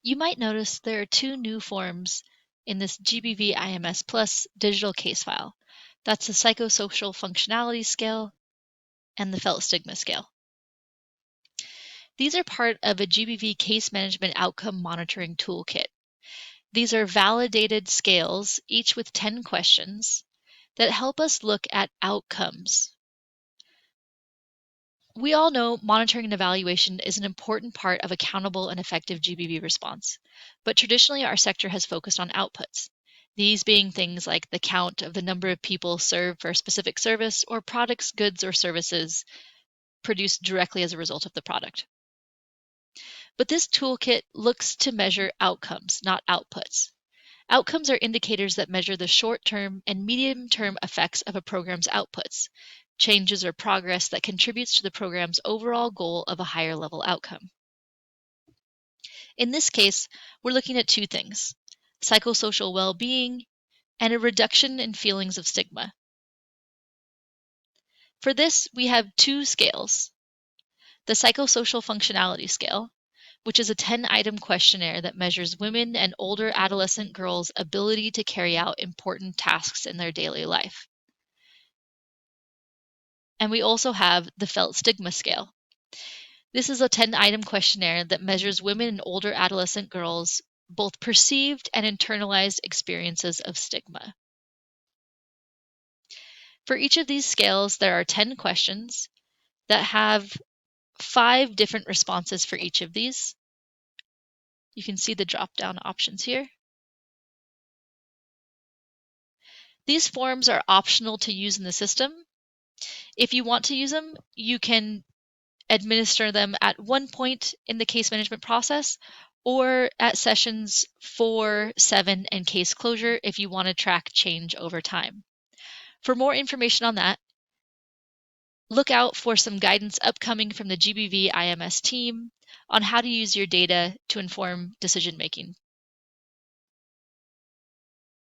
You might notice there are two new forms in this GBVIMS Plus digital case file. That's the psychosocial functionality scale and the felt stigma scale. These are part of a GBV case management outcome monitoring toolkit. These are validated scales, each with 10 questions, that help us look at outcomes. We all know monitoring and evaluation is an important part of accountable and effective GBV response, but traditionally our sector has focused on outputs, these being things like the count of the number of people served for a specific service or products, goods, or services produced directly as a result of the product. But this toolkit looks to measure outcomes, not outputs. Outcomes are indicators that measure the short-term and medium-term effects of a program's outputs, changes or progress that contributes to the program's overall goal of a higher level outcome. In this case, we're looking at two things: psychosocial well-being and a reduction in feelings of stigma. For this, we have two scales: the psychosocial functionality scale, which is a 10-item questionnaire that measures women and older adolescent girls' ability to carry out important tasks in their daily life. And we also have the felt stigma scale. This is a 10-item questionnaire that measures women and older adolescent girls' both perceived and internalized experiences of stigma. For each of these scales, there are 10 questions that have 5 different responses for each of these. You can see the drop-down options here. These forms are optional to use in the system. If you want to use them, you can administer them at one point in the case management process or at sessions 4, 7, and case closure if you want to track change over time. For more information on that, look out for some guidance upcoming from the GBV IMS team on how to use your data to inform decision-making.